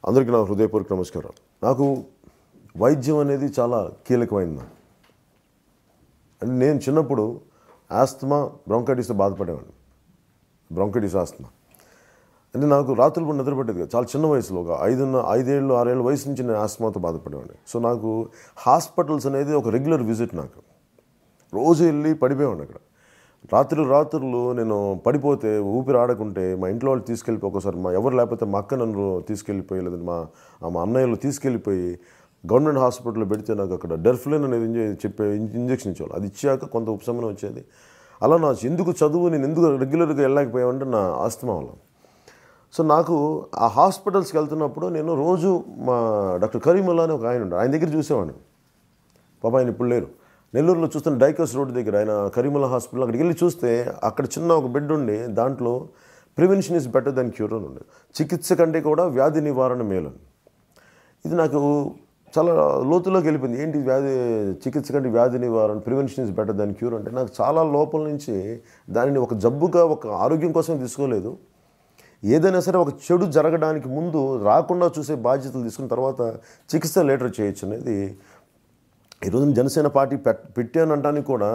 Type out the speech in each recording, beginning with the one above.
అందరికీ నా హృదయపూర్వక నమస్కారం. నాకు వైద్యం అనేది చాలా కీలకమైంది. అంటే నేను చిన్నప్పుడు ఆస్తమా, బ్రాంకైటిస్తో బాధపడేవాడిని. Bronchitis, asthma. అంటే నాకు రాత్రులు కూడా నిద్ర పట్టేది కాదు. చాలా చిన్న వయసులో, ఒక 5 ఏళ్ళు 6 ఏళ్ళ వయసు నుంచి నేను ఆస్తమాతో బాధపడేవాడిని. సో నాకు హాస్పిటల్స్ అనేది ఒక రెగ్యులర్ విజిట్. నాకు రోజు వెళ్ళి పడిపోయేవాడిని అక్కడ. రాత్రులు నేను పడిపోతే, ఊపిరి ఆడకుంటే మా ఇంట్లో వాళ్ళు తీసుకెళ్ళిపోయి, ఒకసారి ఎవరు లేకపోతే మా అక్క నన్ను తీసుకెళ్ళిపోయి, లేదంటే మా అన్నయ్యలు తీసుకెళ్ళిపోయి గవర్నమెంట్ హాస్పిటల్లో పెడితే నాకు అక్కడ డెర్ఫ్లిన్ అనేది ఇంజెక్షన్ ఇచ్చేవాళ్ళు. అది ఇచ్చాక కొంత ఉపశమనం వచ్చేది. అలా ఎందుకు నేను ఎందుకు రెగ్యులర్గా వెళ్ళలేకపోయామంటే నా ఆస్తమా వల్ల. సో నాకు ఆ హాస్పిటల్స్కి వెళ్తున్నప్పుడు నేను రోజు మా డాక్టర్ కరీముల్లా అని ఒక ఆయన ఉంటాడు, ఆయన దగ్గర చూసేవాడిని. పాప ఆయన ఇప్పుడు లేరు. నెల్లూరులో చూస్తున్న డైకర్స్ రోడ్ దగ్గర ఆయన కరీముల్లా హాస్పిటల్, అక్కడికి వెళ్ళి చూస్తే అక్కడ చిన్న ఒక బెడ్ ఉండి దాంట్లో prevention is better than cure అని ఉండేది. చికిత్స కంటే కూడా వ్యాధి నివారణ మేలు. ఇది నాకు చాలా లోతులోకి వెళ్ళిపోయింది. ఏంటి చికిత్స కంటే వ్యాధి నివారణ, prevention is better than cure అంటే నాకు చాలా లోపల నుంచి దానిని ఒక జబ్బుగా, ఒక ఆరోగ్యం కోసం తీసుకోలేదు. ఏదైనా సరే ఒక చెడు జరగడానికి ముందు రాకుండా చూసే బాధ్యతలు తీసుకున్న తర్వాత చికిత్స లేటర్ చేయొచ్చు అనేది ఈరోజు జనసేన పార్టీ పెట్టానంటానికి కూడా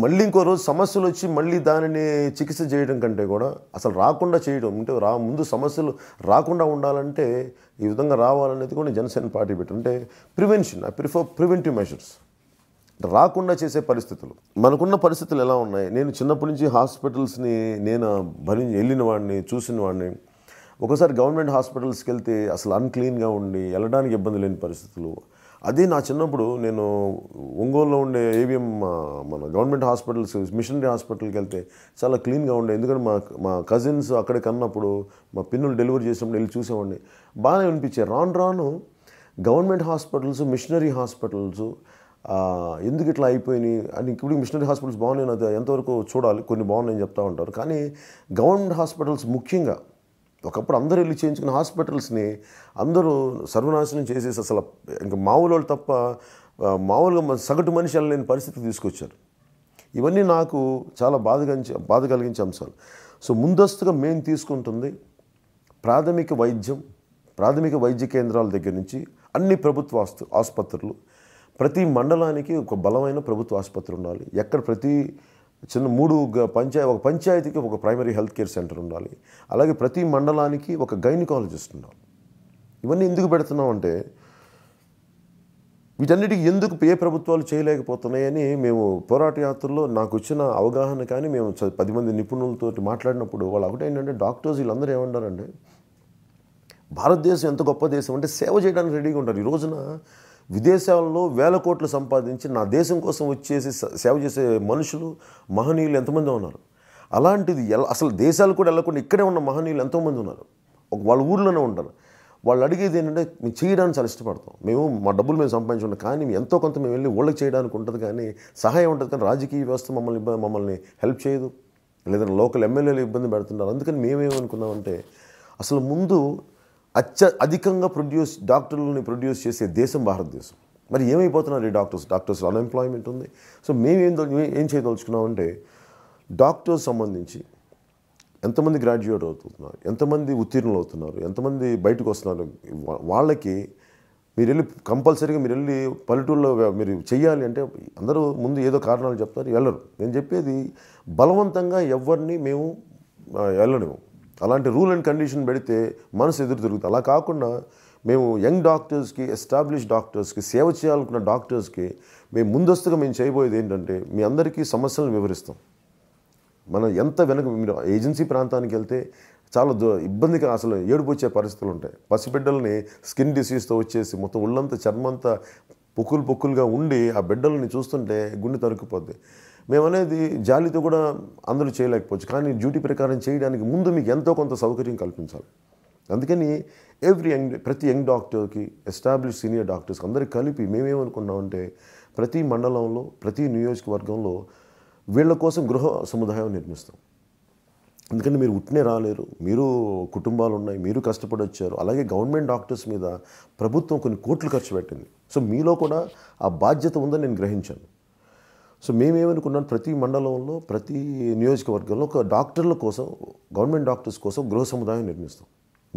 మళ్ళీ ఇంకో రోజు సమస్యలు వచ్చి మళ్ళీ దానిని చికిత్స చేయడం కంటే కూడా అసలు రాకుండా చేయడం, అంటే ముందు సమస్యలు రాకుండా ఉండాలంటే ఈ విధంగా రావాలనేది కూడా జనసేన పార్టీ పెట్టారు. అంటే prevention, I prefer preventive measures. రాకుండా చేసే పరిస్థితులు, మనకున్న పరిస్థితులు ఎలా ఉన్నాయి. నేను చిన్నప్పటి నుంచి హాస్పిటల్స్ని వెళ్ళిన వాడిని, చూసిన వాడిని. ఒకసారి గవర్నమెంట్ హాస్పిటల్స్కి వెళ్తే అసలు అన్క్లీన్గా ఉండి వెళ్ళడానికి ఇబ్బంది లేని పరిస్థితులు. అదే నా చిన్నప్పుడు నేను ఒంగోలులో ఉండే ఏవిఎం మన గవర్నమెంట్ హాస్పిటల్స్, మిషనరీ హాస్పిటల్కి వెళ్తే చాలా క్లీన్గా ఉండే. ఎందుకంటే మా కజిన్స్ అక్కడికి అన్నప్పుడు, మా పిన్నులు డెలివరీ చేసినప్పుడు వెళ్ళి చూసేవాడిని, బాగానే అనిపించాయి. రాను గవర్నమెంట్ హాస్పిటల్స్, మిషనరీ హాస్పిటల్స్ ఎందుకు ఇట్లా అయిపోయినాయి అని. ఇప్పుడు మిషనరీ హాస్పిటల్స్ బాగున్నాయి, అది ఎంతవరకు చూడాలి, కొన్ని బాగున్నాయని చెప్తా ఉంటారు. కానీ గవర్నమెంట్ హాస్పిటల్స్ ముఖ్యంగా ఒకప్పుడు అందరూ వెళ్ళి చేయించుకున్న హాస్పిటల్స్ని అందరూ సర్వనాశనం చేసేసి అసలు ఇంకా మామూలు వాళ్ళు తప్ప మామూలుగా సగటు మనిషి వెళ్ళలేని పరిస్థితి తీసుకొచ్చారు. ఇవన్నీ నాకు చాలా బాధ కలిగించే అంశాలు. సో ముందస్తుగా మేము తీసుకుంటుంది ప్రాథమిక వైద్య కేంద్రాల దగ్గర నుంచి అన్ని ప్రభుత్వ ఆసుపత్రులు, ప్రతి మండలానికి ఒక బలమైన ప్రభుత్వ ఆసుపత్రి ఉండాలి. ఎక్కడ ప్రతి ఒక పంచాయతీకి ఒక ప్రైమరీ హెల్త్ కేర్ సెంటర్ ఉండాలి. అలాగే ప్రతి మండలానికి ఒక గైనకాలజిస్ట్ ఉండాలి. ఇవన్నీ ఎందుకు పెడుతున్నామంటే వీటన్నిటికీ ఎందుకు ఏ ప్రభుత్వాలు చేయలేకపోతున్నాయని మేము పోరాట యాత్రలో నాకు వచ్చిన అవగాహన. కానీ మేము 10 మంది నిపుణులతో మాట్లాడినప్పుడు వాళ్ళు ఒకటేంటంటే, డాక్టర్స్ వీళ్ళందరూ ఏమంటారంటే, భారతదేశం ఎంత గొప్ప దేశం అంటే సేవ చేయడానికి రెడీగా ఉంటారు. ఈ రోజున విదేశాల్లో వేల కోట్లు సంపాదించి నా దేశం కోసం వచ్చేసి సేవ చేసే మనుషులు, మహనీయులు ఎంతమంది ఉన్నారు. అలాంటిది అసలు దేశాలు కూడా వెళ్ళకుండా ఇక్కడే ఉన్న మహనీయులు ఎంతోమంది ఉన్నారు. వాళ్ళ ఊర్లోనే ఉంటారు. వాళ్ళు అడిగేది ఏంటంటే, మేము చేయడానికి చాలా ఇష్టపడతాం, మా డబ్బులు మేము సంపాదించుకుంటాం, కానీ ఎంతో కొంత మేము వెళ్ళి ఊళ్ళకి చేయడానికి ఉంటుంది, కానీ సహాయం ఉంటుంది. కానీ రాజకీయ వ్యవస్థ మమ్మల్ని హెల్ప్ చేయదు, లేదంటే లోకల్ ఎమ్మెల్యేలు ఇబ్బంది పెడుతున్నారు. అందుకని మేమేమనుకున్నామంటే, అసలు ముందు అధికంగా డాక్టర్లని ప్రొడ్యూస్ చేసే దేశం భారతదేశం. మరి ఏమైపోతున్నారు ఈ డాక్టర్స్ అన్ఎంప్లాయ్మెంట్ ఉంది. సో ఏం చేయదలుచుకున్నామంటే, డాక్టర్స్ సంబంధించి ఎంతమంది గ్రాడ్యుయేట్ అవుతున్నారు, ఎంతమంది ఉత్తీర్ణులు అవుతున్నారు, ఎంతమంది బయటకు వస్తున్నారు, వాళ్ళకి మీరు వెళ్ళి పల్లెటూరులో మీరు చెయ్యాలి అంటే అందరూ ముందు ఏదో కారణాలు చెప్తారు, వెళ్ళరు. నేను చెప్పేది బలవంతంగా ఎవరిని మేము వెళ్ళలేము. అలాంటి రూల్ అండ్ కండిషన్ పెడితే మనసు ఎదురు తిరుగుతుంది. అలా కాకుండా మేము యంగ్ డాక్టర్స్కి, ఎస్టాబ్లిష్ డాక్టర్స్కి, సేవ చేయాలనుకున్న డాక్టర్స్కి మేము ముందస్తుగా చేయబోయేది ఏంటంటే, మీ అందరికీ సమస్యలను వివరిస్తాం. మీరు ఏజెన్సీ ప్రాంతానికి వెళ్తే చాలా ఇబ్బందిగా, అసలు ఏడుపు వచ్చే పరిస్థితులు ఉంటాయి. పసిబిడ్డల్ని స్కిన్ డిసీజ్తో వచ్చేసి మొత్తం ఒళ్ళంతా చర్మంతా పొక్కులుగా ఉండి ఆ బిడ్డల్ని చూస్తుంటే గుండె తరుక్కుపోద్ది. మేమనేది జాలితో కూడా అందరూ చేయలేకపోవచ్చు, కానీ డ్యూటీ ప్రకారం చేయడానికి ముందు మీకు ఎంతో కొంత సౌకర్యం కల్పించాలి. అందుకని ప్రతి యంగ్ డాక్టర్కి, ఎస్టాబ్లిష్ సీనియర్ డాక్టర్స్కి అందరికీ కలిపి మేమేమనుకున్నామంటే, ప్రతి మండలంలో, ప్రతి నియోజకవర్గంలో వీళ్ళ కోసం గృహ సముదాయం నిర్మిస్తాం. ఎందుకంటే మీరు ఉట్నే రాలేరు, మీరు కుటుంబాలు ఉన్నాయి, మీరు కష్టపడి వచ్చారు. అలాగే గవర్నమెంట్ డాక్టర్స్ మీద ప్రభుత్వం కొన్ని కోట్లు ఖర్చు పెట్టింది. సో మీలో కూడా ఆ బాధ్యత ఉందని నేను గ్రహించాను. సో మేమేమనుకున్నాం, ప్రతి మండలంలో, ప్రతి నియోజకవర్గంలో ఒక డాక్టర్ల కోసం, గవర్నమెంట్ డాక్టర్స్ కోసం గృహ సముదాయం నిర్మిస్తాం.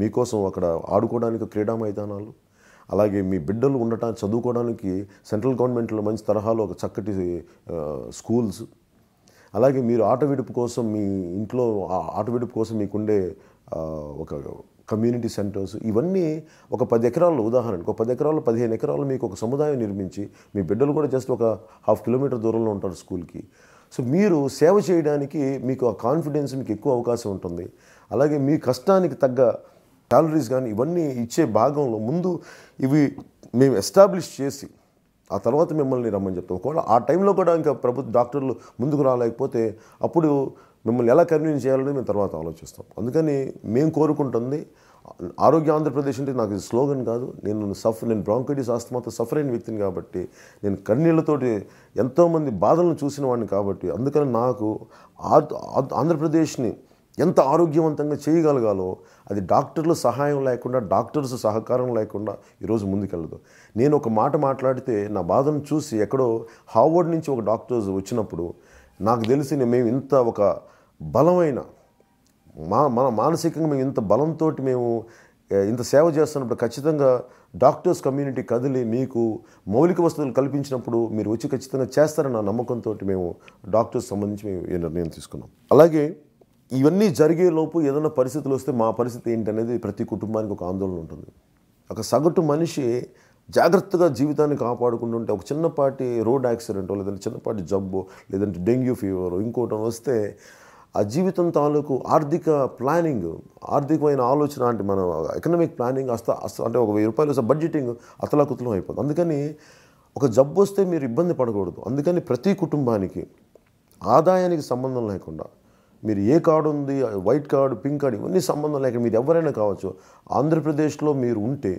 మీకోసం అక్కడ ఆడుకోవడానికి క్రీడా మైదానాలు, అలాగే మీ బిడ్డలు ఉండటానికి చదువుకోవడానికి సెంట్రల్ గవర్నమెంట్లో మంచి తరహాలో ఒక చక్కటి స్కూల్స్, అలాగే మీరు ఆట విడుపు కోసం మీ ఇంట్లో ఆట విడుపు కోసం మీకుండే ఒక కమ్యూనిటీ సెంటర్స్, ఇవన్నీ ఒక 10 ఎకరాల్లో ఉదాహరణకు ఒక 10 ఎకరాలు 15 ఎకరాలు మీకు ఒక సముదాయం నిర్మించి మీ బిడ్డలు కూడా జస్ట్ ఒక 1/2 కిలోమీటర్ దూరంలో ఉంటారు స్కూల్కి. సో మీరు సేవ చేయడానికి మీకు ఆ కాన్ఫిడెన్స్ మీకు ఎక్కువ అవకాశం ఉంటుంది. అలాగే మీ కష్టానికి తగ్గ సాలరీస్ కానీ ఇవన్నీ ఇచ్చే భాగంలో ముందు ఇవి మేము ఎస్టాబ్లిష్ చేసి ఆ తర్వాత మిమ్మల్ని రమ్మని చెప్తాం. ఒకవేళ ఆ టైంలో కూడా ఇంకా డాక్టర్లు ముందుకు రాలేకపోతే అప్పుడు మిమ్మల్ని ఎలా కన్విన్స్ చేయాలని మేము తర్వాత ఆలోచిస్తాం. అందుకని మేము కోరుకుంటుంది ఆరోగ్య ఆంధ్రప్రదేశ్ అంటే నాకు ఇది స్లోగన్ కాదు. నేను బ్రాంకైటిస్ ఆస్తమాతో సఫర్ అయిన వ్యక్తిని కాబట్టి, నేను కన్నీళ్లతోటి ఎంతోమంది బాధలను చూసిన వాడిని కాబట్టి, అందుకని నాకు ఆంధ్రప్రదేశ్ని ఎంత ఆరోగ్యవంతంగా చేయగలగాలో అది డాక్టర్ల సహాయం లేకుండా, డాక్టర్స్ సహకారం లేకుండా ఈరోజు ముందుకెళ్ళదు. నేను ఒక మాట మాట్లాడితే నా బాధను చూసి ఎక్కడో హార్వర్డ్ నుంచి ఒక డాక్టర్స్ వచ్చినప్పుడు నాకు తెలిసి మేము ఇంత ఒక బలమైన మన మానసికంగా మేము ఇంత బలంతో మేము ఇంత సేవ చేస్తున్నప్పుడు ఖచ్చితంగా డాక్టర్స్ కమ్యూనిటీ కదిలి మీకు మౌలిక వసతులు కల్పించినప్పుడు మీరు వచ్చి ఖచ్చితంగా చేస్తారన్న నమ్మకంతో మేము డాక్టర్స్ సంబంధించి మేము ఈ నిర్ణయం తీసుకున్నాం. అలాగే ఇవన్నీ జరిగేలోపు ఏదైనా పరిస్థితులు వస్తే మా పరిస్థితి ఏంటనేది ప్రతి కుటుంబానికి ఒక ఆందోళన ఉంటుంది. ఒక సగటు మనిషి జాగ్రత్తగా జీవితాన్ని కాపాడుకుంటుంటే ఒక చిన్నపాటి రోడ్ యాక్సిడెంటో లేదంటే చిన్నపాటి జబ్బు లేదంటే డెంగ్యూ ఫీవర్ ఇంకోటో వస్తే ఆ జీవితం తాలూకు ఆర్థిక ప్లానింగ్, ఆర్థికమైన ఆలోచన అంటే మన ఎకనామిక్ ప్లానింగ్ అంటే ఒక 1000 రూపాయలు బడ్జెటింగ్ అతలాకుతలం అయిపోతుంది. అందుకని ఒక జబ్బు వస్తే మీరు ఇబ్బంది పడకూడదు. అందుకని ప్రతి కుటుంబానికి ఆదాయానికి సంబంధం లేకుండా మీరు ఏ కార్డు ఉంది, వైట్ కార్డు, పింక్ కార్డు ఇవన్నీ సంబంధం లేకుండా మీరు ఎవరైనా కావచ్చు, ఆంధ్రప్రదేశ్లో మీరు ఉంటే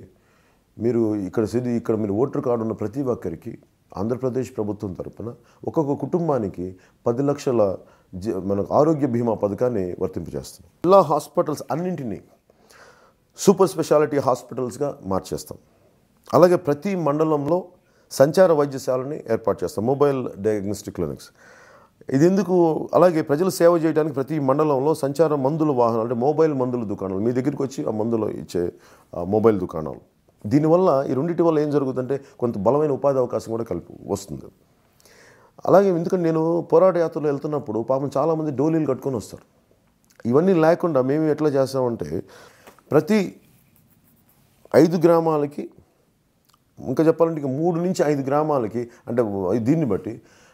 మీరు ఇక్కడ మీరు ఓటర్ కార్డు ఉన్న ప్రతి ఒక్కరికి ఆంధ్రప్రదేశ్ ప్రభుత్వం తరపున ఒక్కొక్క కుటుంబానికి 10 లక్షల మనకు ఆరోగ్య బీమా పథకాన్ని వర్తింపజేస్తాం. జిల్లా హాస్పిటల్స్ అన్నింటినీ సూపర్ స్పెషాలిటీ హాస్పిటల్స్గా మార్చేస్తాం. అలాగే ప్రతి మండలంలో సంచార వైద్యశాలని ఏర్పాటు చేస్తాం, మొబైల్ డయాగ్నోస్టిక్ క్లినిక్స్. ఇది ఎందుకు, అలాగే ప్రజలు సేవ చేయడానికి ప్రతి మండలంలో సంచార మందుల వాహనాలు అంటే మొబైల్ మందుల దుకాణాలు మీ దగ్గరికి వచ్చి ఆ మందులు ఇచ్చే మొబైల్ దుకాణాలు. దీనివల్ల ఈ రెండింటి వల్ల ఏం జరుగుతుందంటే కొంత బలమైన ఉపాధి అవకాశం కూడా వస్తుంది. అలాగే ఎందుకంటే నేను పోరాట యాత్రలో వెళ్తున్నప్పుడు పాపం చాలామంది డోలీలు కట్టుకొని వస్తారు. ఇవన్నీ లేకుండా మేము ఎట్లా చేస్తామంటే ప్రతి 5 గ్రామాలకి, ఇంకా చెప్పాలంటే 3 నుంచి 5 గ్రామాలకి, అంటే దీన్ని బట్టి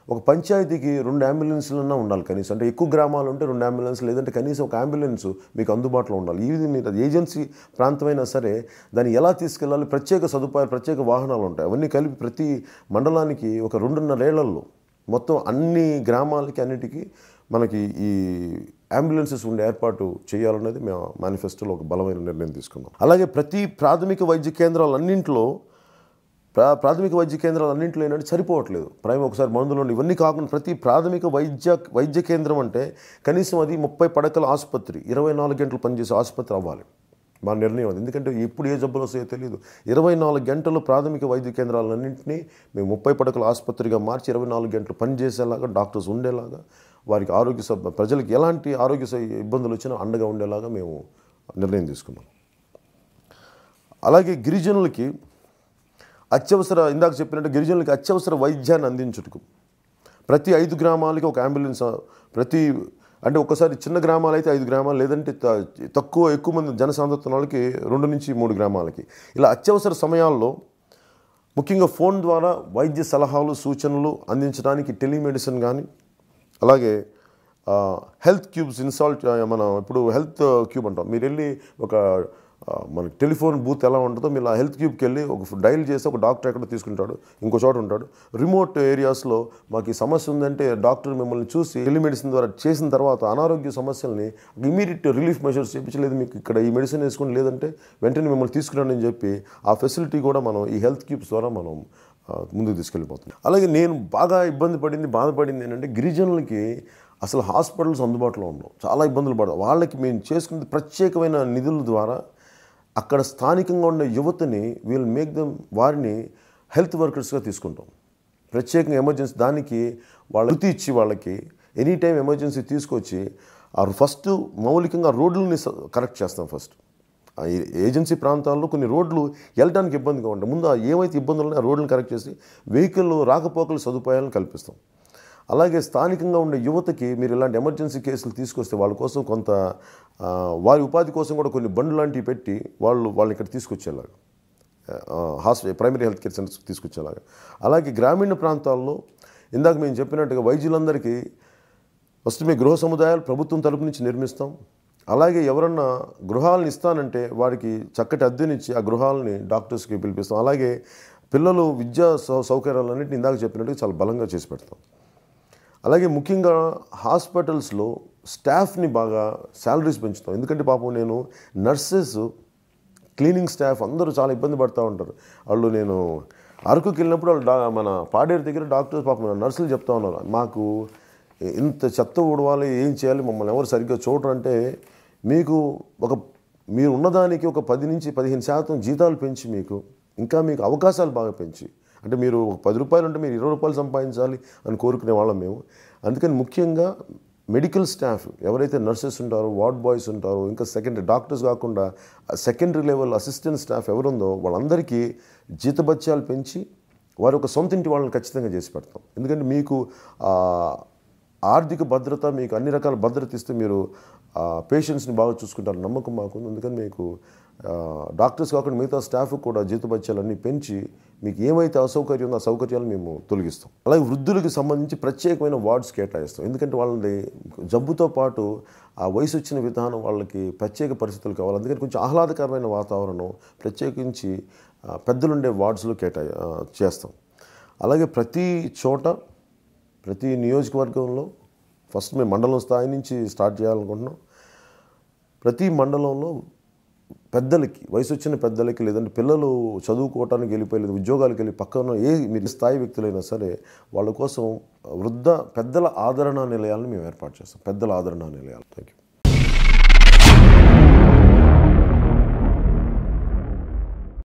ఒక పంచాయతీకి 2 అంబులెన్స్లన్నా ఉండాలి కనీసం. అంటే ఎక్కువ గ్రామాలు ఉంటే 2 అంబులెన్స్, లేదంటే కనీసం ఒక అంబులెన్స్ మీకు అందుబాటులో ఉండాలి. ఇది మీరు ఏజెన్సీ ప్రాంతమైనా సరే దాన్ని ఎలా తీసుకెళ్ళాలి, ప్రత్యేక సదుపాయాలు, ప్రత్యేక వాహనాలు ఉంటాయి. అవన్నీ కలిపి ప్రతి మండలానికి ఒక 2.5 ఏళ్లలో మొత్తం అన్ని గ్రామాలకి అన్నిటికీ మనకి ఈ అంబులెన్సెస్ ఉండే ఏర్పాటు చేయాలనేది మేము మేనిఫెస్టోలో ఒక బలమైన నిర్ణయం తీసుకున్నాం. అలాగే ప్రతి ప్రాథమిక వైద్య కేంద్రాలన్నింటిలో ఏంటంటే సరిపోవట్లేదు. ఒకసారి మందులు ఇవన్నీ కాకుండా ప్రతి ప్రాథమిక వైద్య కేంద్రం అంటే కనీసం అది 30 పడకల ఆసుపత్రి, 24 గంటలు పనిచేసే ఆసుపత్రి అవ్వాలి. మా నిర్ణయం అది. ఎందుకంటే ఎప్పుడు ఏ జబ్బులు వస్తాయో తెలియదు. 24 గంటలు ప్రాథమిక వైద్య కేంద్రాలన్నింటినీ మేము 30 పడకల ఆసుపత్రిగా మార్చి 24 గంటలు పనిచేసేలాగా, డాక్టర్స్ ఉండేలాగా, వారికి ప్రజలకు ఎలాంటి ఆరోగ్య ఇబ్బందులు వచ్చినా అండగా ఉండేలాగా మేము నిర్ణయం తీసుకున్నాం. అలాగే గిరిజనులకి ఇందాక చెప్పినట్టు గిరిజనులకి అత్యవసర వైద్యాన్ని అందించుటకు ప్రతి 5 గ్రామాలకి ఒక అంబులెన్స్, అంటే ఒక్కసారి చిన్న గ్రామాలు అయితే 5 గ్రామాలు, లేదంటే ఎక్కువ మంది జనసాంద్రత వాళ్ళకి 2 నుంచి 3 గ్రామాలకి. ఇలా అత్యవసర సమయాల్లో ముఖ్యంగా ఫోన్ ద్వారా వైద్య సలహాలు, సూచనలు అందించడానికి టెలిమెడిసిన్ కానీ, అలాగే హెల్త్ క్యూబ్స్ మనం ఇప్పుడు హెల్త్ క్యూబ్ అంటాం. మీరు వెళ్ళి మనకి టెలిఫోన్ బూత్ ఎలా ఉంటుందో మీరు ఆ హెల్త్ క్యూబ్కి వెళ్ళి డైల్ చేసి ఒక డాక్టర్ ఎక్కడ తీసుకుంటాడు, ఇంకో చోట ఉంటాడు. రిమోట్ ఏరియాస్లో మాకు ఈ సమస్య ఉందంటే డాక్టర్ మిమ్మల్ని చూసి టెలిమెడిసిన్ ద్వారా చేసిన తర్వాత అనారోగ్య సమస్యల్ని ఇమీడియట్ రిలీఫ్ మెజర్స్ చేయించలేదు, మీకు ఇక్కడ ఈ మెడిసిన్ వేసుకుని, లేదంటే వెంటనే మిమ్మల్ని తీసుకురండి అని చెప్పి ఆ ఫెసిలిటీ కూడా మనం ఈ హెల్త్ క్యూబ్స్ ద్వారా మనం ముందుకు తీసుకెళ్ళిపోతున్నాం. అలాగే నేను బాగా బాధపడింది ఏంటంటే గిరిజనులకి అసలు హాస్పిటల్స్ అందుబాటులో ఉండవు, చాలా ఇబ్బందులు పడతాం. వాళ్ళకి మేము చేసుకునే ప్రత్యేకమైన నిధుల ద్వారా అక్కడ స్థానికంగా ఉన్న యువతని వారిని హెల్త్ వర్కర్స్గా తీసుకుంటాం. ప్రత్యేకంగా ఎమర్జెన్సీ దానికి వృత్తి ఇచ్చి వాళ్ళకి ఎనీ టైం ఎమర్జెన్సీ తీసుకొచ్చి ఫస్ట్ మౌలికంగా రోడ్లని కరెక్ట్ చేస్తాం. ఫస్ట్ ఏజెన్సీ ప్రాంతాల్లో కొన్ని రోడ్లు వెళ్ళడానికి ఇబ్బందిగా ఉంటాయి. ముందు ఏమైతే ఇబ్బందులు ఉన్నాయో ఆ రోడ్లను కరెక్ట్ చేసి వెహికల్ రాకపోకల సదుపాయాలను కల్పిస్తాం. అలాగే స్థానికంగా ఉండే యువతకి మీరు ఇలాంటి ఎమర్జెన్సీ కేసులు తీసుకొస్తే వాళ్ళ కోసం కొంత వారి ఉపాధి కోసం కూడా కొన్ని బండ్లు లాంటివి పెట్టి వాళ్ళని ఇక్కడ తీసుకొచ్చేలాగా ప్రైమరీ హెల్త్ కేర్ సెంటర్స్కి తీసుకొచ్చేలాగా. అలాగే గ్రామీణ ప్రాంతాల్లో ఇందాక మేము చెప్పినట్టుగా వైద్యులందరికీ ఫస్ట్ మీ గృహ సముదాయాలు ప్రభుత్వం తరపు నుంచి నిర్మిస్తాం. అలాగే ఎవరన్నా గృహాలను ఇస్తానంటే వారికి చక్కటి అద్దెనిచ్చి ఆ గృహాలని డాక్టర్స్కి పిలిపిస్తాం. అలాగే పిల్లలు విద్యా సౌకర్యాలన్నింటినీ ఇందాక చెప్పినట్టుగా చాలా బలంగా చేసి పెడతాం. అలాగే ముఖ్యంగా హాస్పిటల్స్లో స్టాఫ్ని బాగా శాలరీస్ పెంచుతాం. ఎందుకంటే పాపం నేను నర్సెస్, క్లీనింగ్ స్టాఫ్ అందరూ చాలా ఇబ్బంది పడుతూ ఉంటారు. వాళ్ళు నేను అరకుకి వెళ్ళినప్పుడు వాళ్ళు మన పాడేరు దగ్గర డాక్టర్స్ పాపం నర్సులు చెప్తా ఉన్నారు, మాకు ఇంత చెత్త ఊడవాలి, ఏం చేయాలి, మమ్మల్ని ఎవరు సరిగ్గా చూడరు అంటే మీరు ఉన్నదానికి ఒక 10 నుంచి 15% జీతాలు పెంచి ఇంకా మీకు అవకాశాలు బాగా పెంచి, అంటే మీరు ఒక 10 రూపాయలు ఉంటే మీరు 20 రూపాయలు సంపాదించాలి అని కోరుకునే వాళ్ళం మేము. అందుకని ముఖ్యంగా మెడికల్ స్టాఫ్ ఎవరైతే నర్సెస్ ఉంటారో, వార్డ్ బాయ్స్ ఉంటారో, ఇంకా డాక్టర్స్ కాకుండా సెకండరీ లెవెల్ అసిస్టెంట్ స్టాఫ్ ఎవరుందో వాళ్ళందరికీ జీతభత్యాలు పెంచి వారి ఒక సొంత ఇంటి వాళ్ళని ఖచ్చితంగా చేసి పెడతాం. ఎందుకంటే మీకు ఆర్థిక భద్రత, మీకు అన్ని రకాల భద్రత ఇస్తే మీరు పేషెంట్స్ని బాగా చూసుకుంటారు నమ్మకం మాకుంది. అందుకని మీకు డాక్టర్స్ కాకుండా మిగతా స్టాఫ్ కూడా జీతభత్యాలన్నీ పెంచి మీకు ఏమైతే అసౌకర్యం ఉందో ఆ సౌకర్యాలు మేము తొలగిస్తాం. అలాగే వృద్ధులకు సంబంధించి ప్రత్యేకమైన వార్డ్స్ కేటాయిస్తాం. ఎందుకంటే వాళ్ళని జబ్బుతో పాటు ఆ వయసు వచ్చిన విధానం వాళ్ళకి ప్రత్యేక పరిస్థితులు కావాలి. అందుకని కొంచెం ఆహ్లాదకరమైన వాతావరణం ప్రత్యేకించి పెద్దలుండే వార్డ్స్లో చేస్తాం. అలాగే ప్రతి చోట, ప్రతి నియోజకవర్గంలో ఫస్ట్ మేము మండలం స్థాయి నుంచి స్టార్ట్ చేయాలనుకుంటున్నాం. ప్రతి మండలంలో పెద్దలకి, వయసు వచ్చిన పెద్దలకి, లేదంటే పిల్లలు చదువుకోవటానికి వెళ్ళిపోయి లేదా ఉద్యోగాలకు వెళ్ళి పక్కన మీరు స్థాయి వ్యక్తులైనా సరే వాళ్ళ కోసం పెద్దల ఆదరణ నిలయాలను మేము ఏర్పాటు చేస్తాం. పెద్దల ఆదరణ నిలయాలు. Thank you.